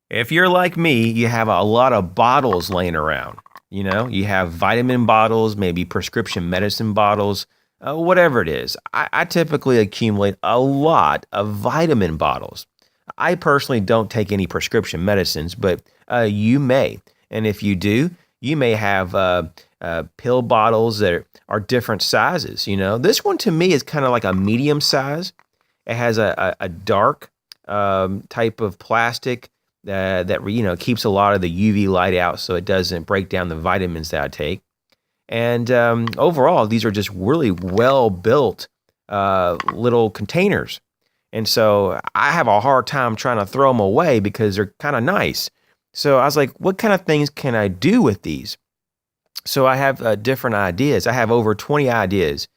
If you're like me, you have a lot of bottles laying around. You have vitamin bottles, maybe prescription medicine bottles, whatever it is. I typically accumulate a lot of vitamin bottles. I personally don't take any prescription medicines, but you may. And if you do, you may have pill bottles that are different sizes. This one to me is kind of like a medium size. It has a dark type of plastic that keeps a lot of the UV light out, so it doesn't break down the vitamins that I take. And overall, these are just really well built little containers. And so I have a hard time trying to throw them away because they're kind of nice. So I was like, what kind of things can I do with these? So I have different ideas. I have over 20 ideas.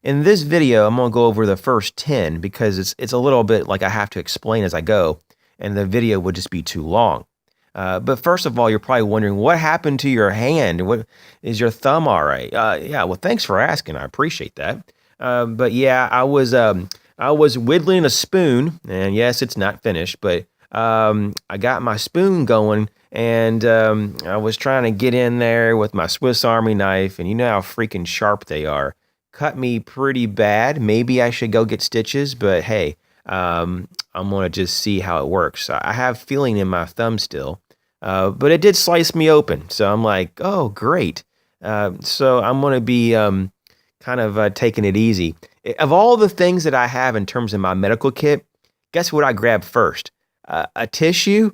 In this video, I'm going to go over the first 10 because it's a little bit like I have to explain as I go, and the video would just be too long. But first of all, you're probably wondering, what happened to your hand? What is your thumb all right? Yeah, well, thanks for asking. I appreciate that. But yeah, I was whittling a spoon, and yes, it's not finished, but I got my spoon going, and I was trying to get in there with my Swiss Army knife, and you know how freaking sharp they are. Cut me pretty bad. Maybe I should go get stitches, but hey, I'm going to just see how it works. I have feeling in my thumb still, but it did slice me open. So I'm like, oh, great. So I'm going to be kind of taking it easy. Of all the things that I have in terms of my medical kit, guess what I grabbed first? A tissue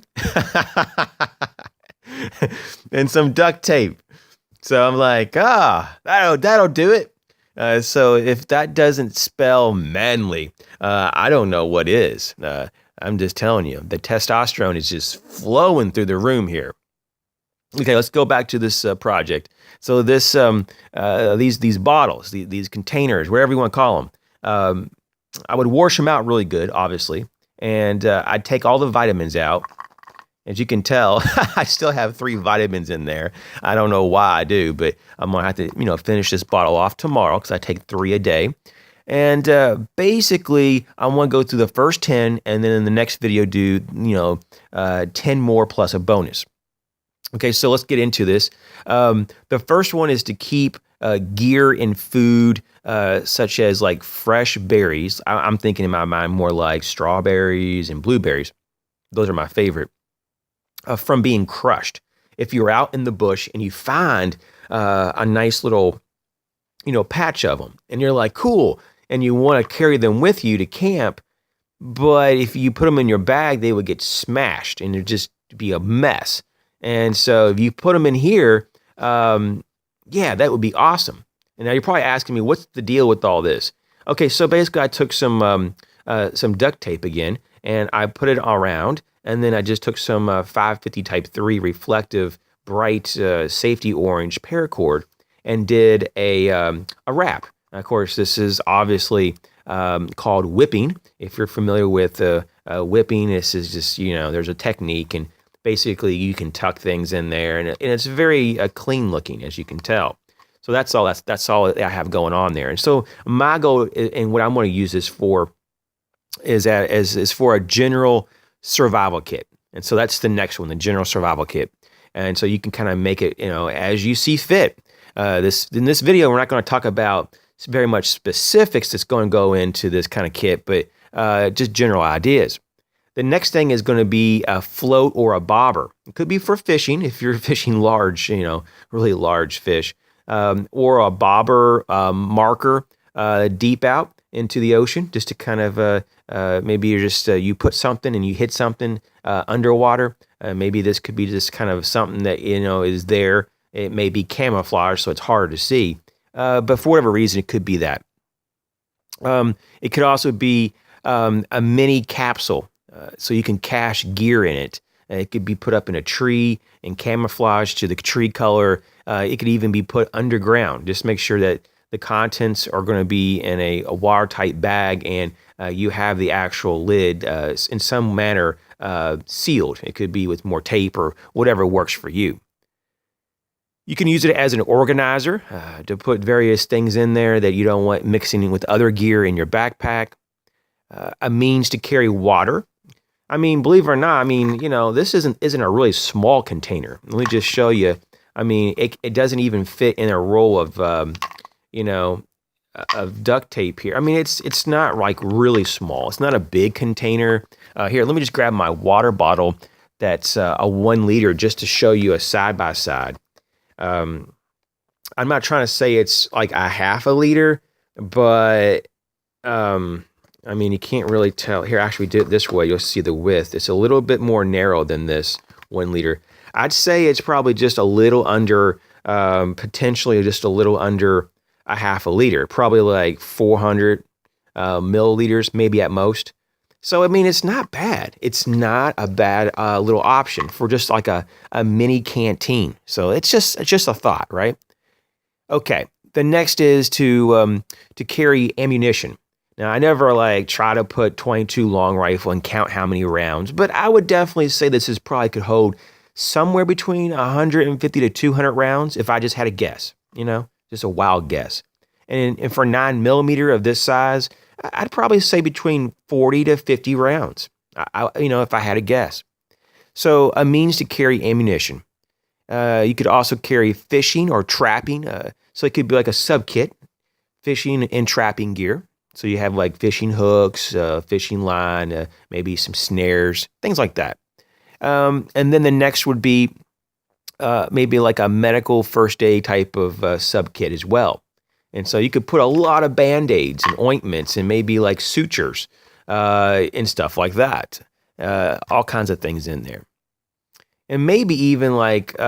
and some duct tape. So I'm like, that'll do it. So if that doesn't spell manly, I don't know what is. I'm just telling you, the testosterone is just flowing through the room here. Okay, let's go back to this project. So this, these bottles, these containers, whatever you want to call them, I would wash them out really good, obviously, and I'd take all the vitamins out. As you can tell, I still have 3 vitamins in there. I don't know why I do, but I'm going to have to, finish this bottle off tomorrow because I take 3 a day. And basically, I want to go through the first 10 and then in the next video do, 10 more plus a bonus. Okay, so let's get into this. The first one is to keep gear and food such as like fresh berries. I'm thinking in my mind more like strawberries and blueberries. Those are my favorite. From being crushed. If you're out in the bush and you find a nice little, patch of them, and you're like, cool, and you want to carry them with you to camp, but if you put them in your bag, they would get smashed and it'd just be a mess. And so if you put them in here, yeah, that would be awesome. And now you're probably asking me, what's the deal with all this? Okay, so basically I took some duct tape again, and I put it around. And then I just took some 550 type 3 reflective, bright, safety orange paracord and did a wrap. Of course, this is obviously called whipping. If you're familiar with whipping, this is just, there's a technique, and basically you can tuck things in there, and it's very clean looking, as you can tell. So that's all I have going on there. And so my goal, and what I'm going to use this for, is for a general survival kit. And so that's the next one, the general survival kit. And so you can kind of make it, as you see fit. In this video, we're not going to talk about very much specifics that's going to go into this kind of kit, but just general ideas. The next thing is going to be a float or a bobber. It could be for fishing if you're fishing large, really large fish, or a bobber marker deep out into the ocean, just to kind of maybe you're just you put something and you hit something underwater. Maybe this could be just kind of something that is there. It may be camouflage, so it's hard to see. But for whatever reason, it could be that. It could also be a mini capsule, so you can cache gear in it. It could be put up in a tree and camouflage to the tree color. It could even be put underground. Just make sure that the contents are going to be in a watertight bag, and you have the actual lid in some manner sealed. It could be with more tape or whatever works for you. You can use it as an organizer to put various things in there that you don't want mixing in with other gear in your backpack. A means to carry water. I mean, believe it or not, I mean, this isn't a really small container. Let me just show you. I mean, it doesn't even fit in a roll of, you know, of duct tape here. I mean, it's not like really small. It's not a big container. Here, let me just grab my water bottle. That's a 1 liter, just to show you a side by side. I'm not trying to say it's like a half a liter, but I mean, you can't really tell. Here, actually, do it this way. You'll see the width. It's a little bit more narrow than this 1 liter. I'd say it's probably just a little under, potentially just a little under a half a liter, probably like 400 milliliters, maybe at most. So, I mean, it's not bad. It's not a bad little option for just like a mini canteen. So it's just a thought, right? Okay. The next is to carry ammunition. Now, I never like try to put 22 long rifle and count how many rounds, but I would definitely say this is probably could hold somewhere between 150 to 200 rounds if I just had a guess, just a wild guess. And for 9 millimeter of this size, I'd probably say between 40 to 50 rounds, if I had a guess. So a means to carry ammunition. You could also carry fishing or trapping. So it could be like a sub kit, fishing and trapping gear. So you have like fishing hooks, fishing line, maybe some snares, things like that. And then the next would be maybe like a medical first aid type of sub kit as well. And so you could put a lot of Band-Aids and ointments and maybe like sutures and stuff like that. All kinds of things in there. And maybe even like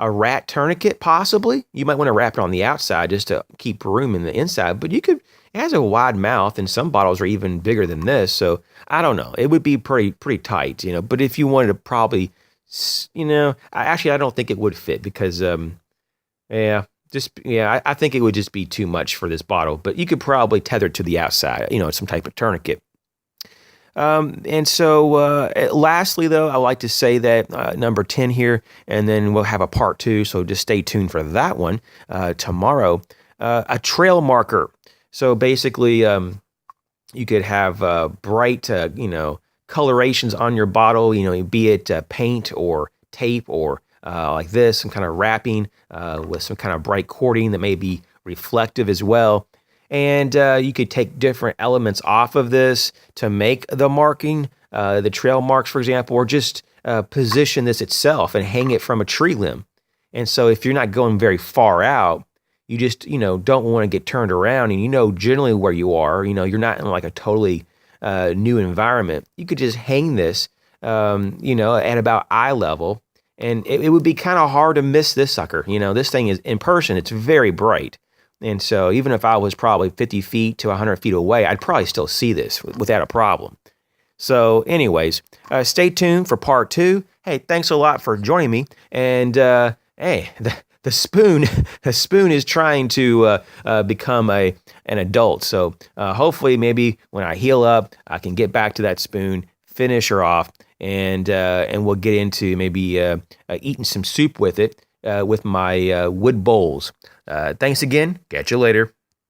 a rat tourniquet, possibly. You might want to wrap it on the outside just to keep room in the inside, but it has a wide mouth, and some bottles are even bigger than this, so I don't know. It would be pretty tight, but if you wanted to probably, I don't think it would fit because, I think it would just be too much for this bottle, but you could probably tether it to the outside, some type of tourniquet. And so lastly, though, I like to say that number 10 here, and then we'll have a part 2, so just stay tuned for that one tomorrow. A trail marker. So basically, you could have bright, colorations on your bottle, be it paint or tape or like this, some kind of wrapping with some kind of bright cording that may be reflective as well. And you could take different elements off of this to make the marking, the trail marks, for example, or just position this itself and hang it from a tree limb. And so if you're not going very far out, you just, don't want to get turned around and generally where you are, you're not in like a totally new environment. You could just hang this, at about eye level, and it would be kind of hard to miss this sucker. This thing is, in person, it's very bright. And so even if I was probably 50 feet to 100 feet away, I'd probably still see this without a problem. So anyways, stay tuned for part 2. Hey, thanks a lot for joining me. And hey, the spoon is trying to become an adult. So hopefully maybe when I heal up, I can get back to that spoon, finish her off, and we'll get into maybe eating some soup with it with my wood bowls. Thanks again. Catch you later.